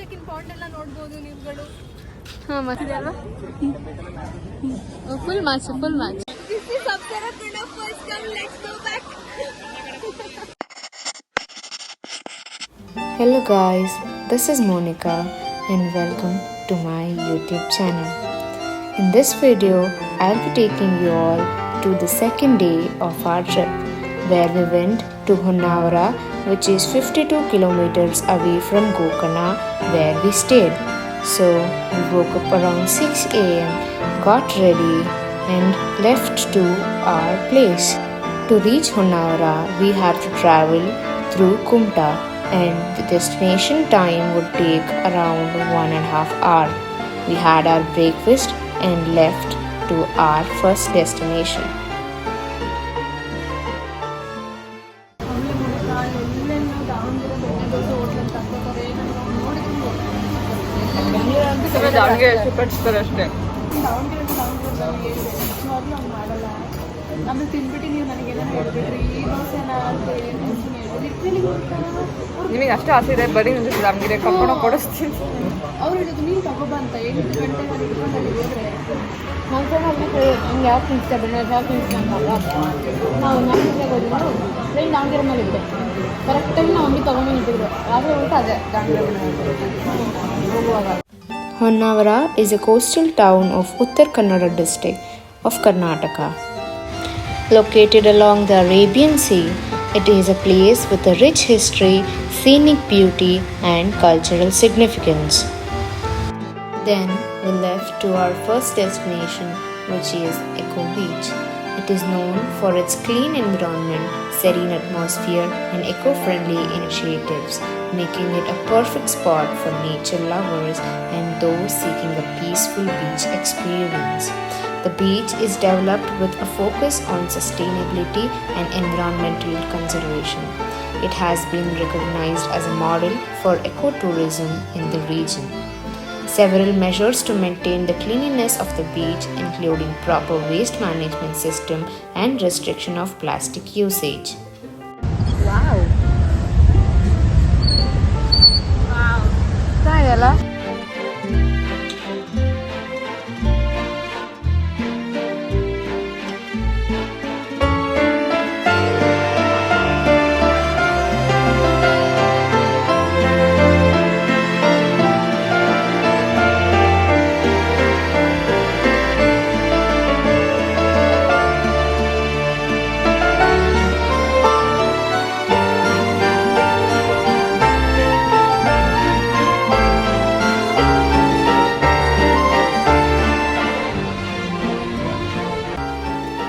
ನೀರ್ಬೇಕಿನ pond ಎಲ್ಲ ನೋಡ್ಬೋದು ನೀವುಗಳು. ಹಾಂ ಮತ್ತೆ ಅಲ್ವಾ full match full match. Hello guys, this is Monica and welcome to my YouTube channel. In this video, I'll be taking you all to the second day of our trip where we went to Honavar, which is 52 kilometers away from Gokarna where we stayed. So we woke up around 6 a.m., got ready and left to our place. To reach Honavar, we had to travel through Kumta and the destination time would take around 1.5 hours. We had our breakfast and left to our first destination. ಆಮೇಲೆ ತಿನ್ಬಿಟ್ಟು ನೀವು ನನಗೆ ಏನೋ ಹೇಳ್ಬಿಟ್ರಿ ಈ ದೋಸೆನಾ ಅಂತ ನಿಮಗೆ ಅಷ್ಟು ಆಸೆ ಇದೆ ಬರೀ ದಾವಣಗೆರೆ ಕರ್ಕೊಂಡು ಕೊಡಿಸ್ತೀನಿ. ಅವ್ರು ಹೇಳಿದ್ರು ನೀನು ತಗೊಬ ಅಂತ 8 ಗಂಟೆ ನಾನು ಇಟ್ಕೊಂಡು ಹೋದ್ರೆ ನಂಗೆ ಯಾವ ತಿನ್ಸ್ತಾ ಬಿಡ ಯಾವ ತಿನ್ಸ್ಕೊಂಡಾಗ ನಾವು ದಾವಣಗೆರೆಗೆ ಹೋದ್ರು ಟ್ರೈನ್ ದಾವಣಗೆರೆ ಮೇಲೆ ಇದೆ. ಕರೆಕ್ಟಾಗಿ ನಾವು ಮಮ್ಮಿ ತೊಗೊಂಡು ನಿಂತಿದ್ರು ಆದರೆ ಊಟ ಅದೇ ದಾವಣಗೆರೆ ಹೋಗುವಾಗ. Honavar is a coastal town of Uttar Kannada district of Karnataka. Located along the Arabian Sea, it is a place with a rich history, scenic beauty and cultural significance. Then we left to our first destination, which is Echo Beach. It is known for its clean environment, serene atmosphere and eco-friendly initiatives, making it a perfect spot for nature lovers and those seeking a peaceful beach experience. The beach is developed with a focus on sustainability and environmental conservation. It has been recognized as a model for ecotourism in the region. Several measures to maintain the cleanliness of the beach, including proper waste management system and restriction of plastic usage. Wow. ಚೆನ್ನಾಗಿದೆಯಲ್ಲ.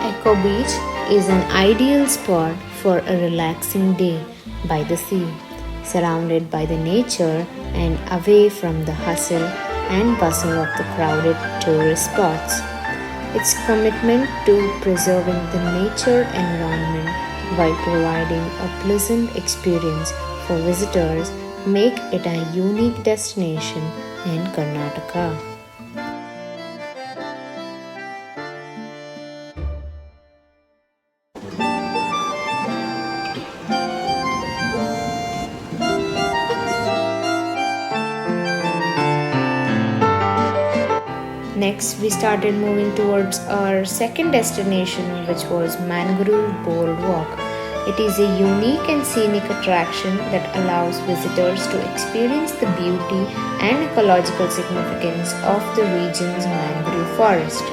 Echo Beach is an ideal spot for a relaxing day by the sea, surrounded by the nature and away from the hustle and bustle of the crowded tourist spots. Its commitment to preserving the nature environment while providing a pleasant experience for visitors make it a unique destination in Karnataka. Next, we started moving towards our second destination, which was Mangrove Boardwalk. It is a unique and scenic attraction that allows visitors to experience the beauty and ecological significance of the region's mangrove forest.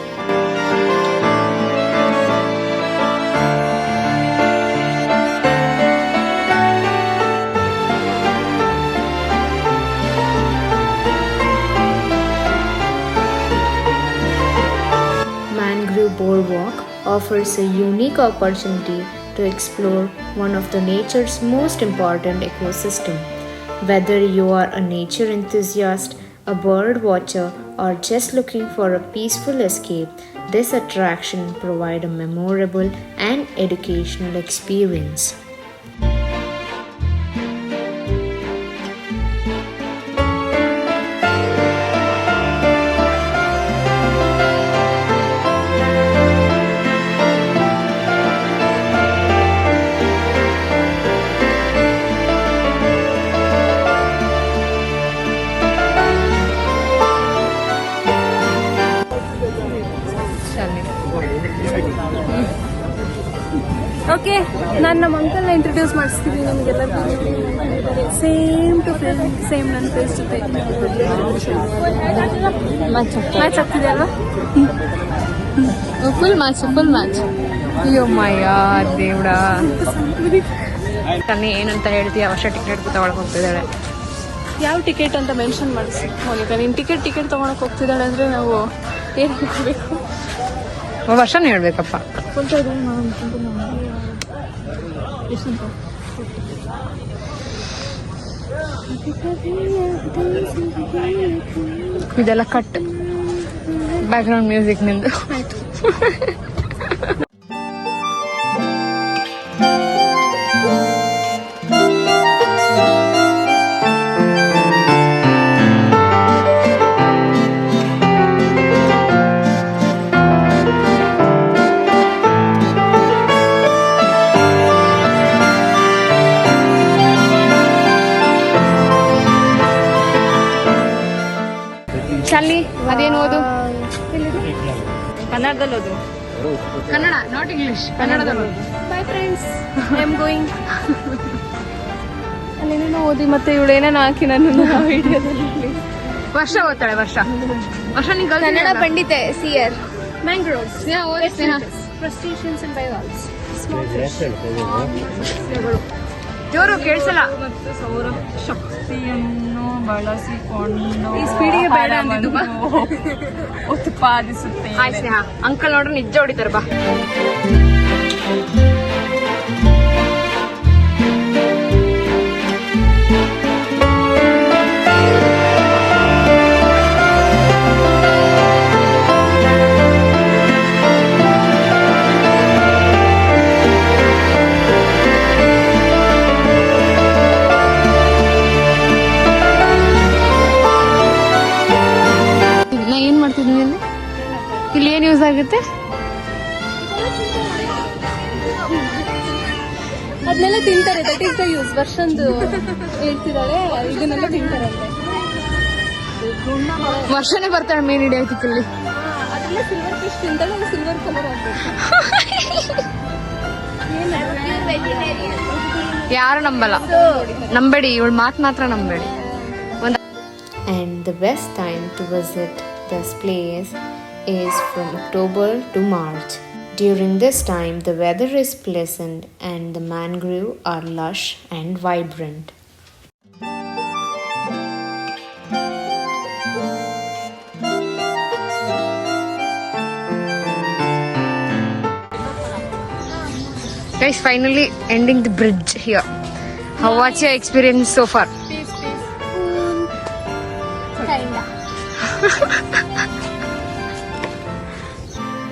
Mangrove Boardwalk offers a unique opportunity to explore one of the nature's most important ecosystem. Whether you are a nature enthusiast, a bird watcher, or just looking for a peaceful escape, this attraction provides a memorable and educational experience. ನಾನು ನಮ್ಮ ಅಂಕಲ್ನ introduce ಮಾಡಿಸ್ತೀನಿ ನಿಮಗೆಲ್ಲರಿಗೂ. Same to same ನನ್ನ face ಜೊತೆ match ಆಗ್ತಿದೆ ಅಲ್ವಾ? Full match. ಅಯ್ಯೋ ಮಯ್ಯ ದೇವ್ಡ. ತಾನೇ ಏನಂತ ಹೇಳ್ತೀಯ? ವರ್ಷ ಟಿಕೆಟ್ ತಗೊಳಕ್ ಹೋಗ್ತಿದ್ದಾಳೆ. ಯಾವ ಟಿಕೆಟ್ ಅಂತ ಮೆನ್ಷನ್ ಮಾಡಿಸಿ ಮೋನಿಕಾ. ನೀನು ಟಿಕೆಟ್ ತೊಗೊಳಕ್ಕೆ ಹೋಗ್ತಿದ್ದಾಳೆ ಅಂದರೆ ನಾವು ಏನು ಮಾಡಬೇಕು? ವರ್ಷನೇ ಹೇಳ್ಬೇಕಪ್ಪ. ಇದೆಲ್ಲ ಕಟ್ ಬ್ಯಾಕ್ಗ್ರೌಂಡ್ ಮ್ಯೂಸಿಕ್ ನಿಂದು. ಶಾಲಿನಿ ಅದೇನು ಓದು? ಕನ್ನಡದಲ್ಲಿ ಓದು. ಕನ್ನಡ, ನಾಟ್ ಇಂಗ್ಲಿಷ್, ಕನ್ನಡದಲ್ಲಿ ಓದು. Bye friends, I am going. ಅಲ್ಲೇನೇನೋ ಓದಿ ಮತ್ತೆ ಇವಳು ಏನೇನು ಹಾಕಿ ನನ್ನ ವಿಡಿಯೋದಲ್ಲಿ. ವರ್ಷ ಓದ್ತಾಳೆ. ವರ್ಷ ನೀನ್ ಕನ್ನಡ ಪಂಡಿತೆ ಸಿಯರ್. Mangroves, crustaceans and bivalves. ಜೋರು ಕೇಳಿಸಲ್ಲ. ಮತ್ತು ಸೌರ ಶಕ್ತಿಯನ್ನು ಬಳಸಿಕೊಂಡು ಈ ಸ್ಪೀಡಿಗೆ ಬೇಡ ಅಂದಿದ್ದು ಬಾ. ಉತ್ಪಾದಿಸುತ್ತೆ. ಆಯ್ ಸ್ನೇಹ, ಅಂಕಲ್ ನೋಡ್ರೆ ನಿಜ ಹೊಡಿತಾರ ಬಾ. ಏನ್ ಮಾಡ್ತಿದ್ದೀನಿ ಇಲ್ಲಿ? ಏನ್ ಯೂಸ್ ಆಗುತ್ತೆ? ಅದನ್ನೆಲ್ಲ ತಿಂತಾರೆ. That is the use. ವರ್ಷಂದು ಹೇಳ್ತಿದ್ದಾಳೆ, ಇದನ್ನೆಲ್ಲ ತಿಂತಾರಂತೆ. ವರ್ಷನೇ ಬರ್ತಾಳೆ ಮೀನ್ ಹಿಡಿಯೋದಕ್ಕೆ ಇಲ್ಲಿ. ಅದೆಲ್ಲ ಸಿಲ್ವರ್ ಫಿಶ್ ತಿಂತಾಳೆ, ಅದು ಸಿಲ್ವರ್ ಕಲರ್ ಆಗ್ಬೇಕು. ಯಾರು ನಂಬಲ್ಲ. ನಂಬೇಡಿ, ಇವಳು ಮಾತ್ರ ನಂಬೇಡಿ. And the best time to visit this place is from October to March. During this time, the weather is pleasant and the mangrove are lush and vibrant. Guys, finally ending the bridge here. How was your experience so far?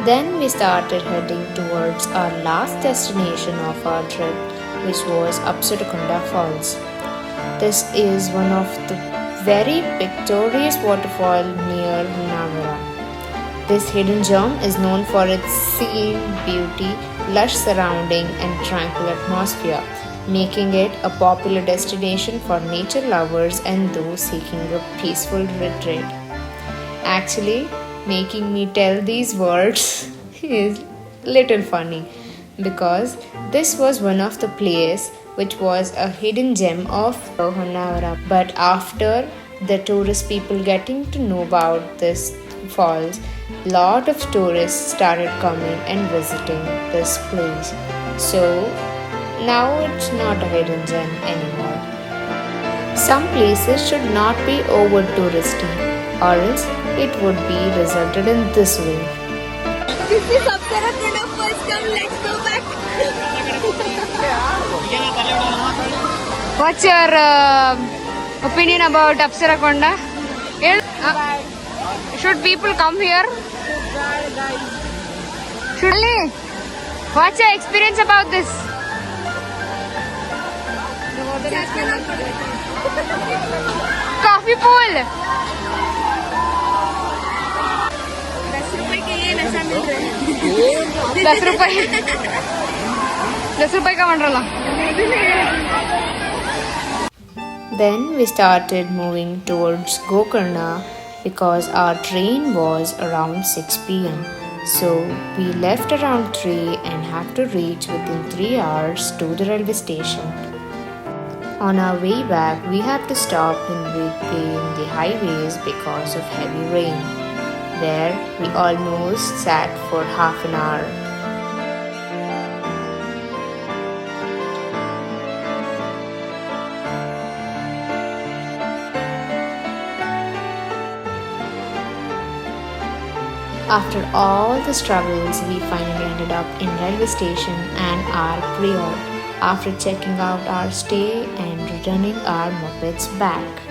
Then we started heading towards our last destination of our trip, which was Apsarakonda Falls. This is one of the very picturesque waterfall near Navara. This hidden gem is known for its scene beauty, lush surrounding and tranquil atmosphere, making it a popular destination for nature lovers and those seeking a peaceful retreat. Actually, making me tell these words is little funny because this was one of the place which was a hidden gem of Honavar. But after the tourist people getting to know about this falls, lot of tourists started coming and visiting this place. So now it's not a hidden gem anymore. Some places should not be over touristy, or else it would be resulted in this way. This is Apsarakonda first come. Let's go back. What's your opinion about Apsarakonda? Should people come here? What's your experience about this? Coffee pool. 10 रुपए के लिए नशा मिल रहा है. 10 रुपए. 10 रुपए का Mandla. Then we started moving towards Gokarna because our train was around 6 p.m. So we left around 3 and have to reach within 3 hours to the railway station. On our way back, we have to stop in between the highways because of heavy rain, where we almost sat for half an hour. After all the struggles, we finally ended up in railway station and our pre-op after checking out our stay and returning our mopeds back.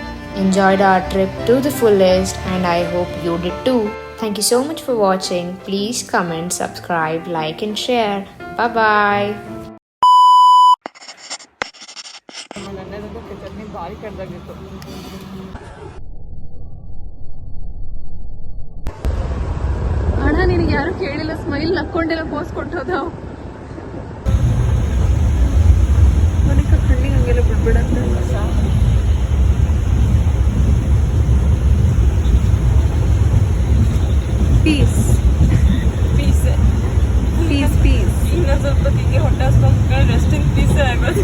Enjoyed our trip to the fullest and I hope you did too. Thank you so much for watching. Please comment, subscribe, like and share. Bye bye. Chutney ಭಾರಿ ಕಡ್ದಾಗಿತ್ತು. ಅಣ್ಣ ನಿನಗೆ ಯಾರು ಕೇಳಿಲ್ಲ, smile ನಕ್ಕೊಂಡೆಲ್ಲ pose ಕೊಟ್ಟೋದ. ಮನಿಕ ಕಣ್ಣಿಗೆ ಹಂಗೆಲ್ಲ ಬಿಡ್ಬಿಡಂತ. Piece piece piece piece. ಇನ್ನೊಂದು ಸ್ವಲ್ಪ ತಿಂಗೆ ಹೊಟ್ಟೆ ಹಸ್ಕೊಂಡು ರೆಸ್ಟ್ ಇನ್ ಪೀಸೇ ಆಗೋದು.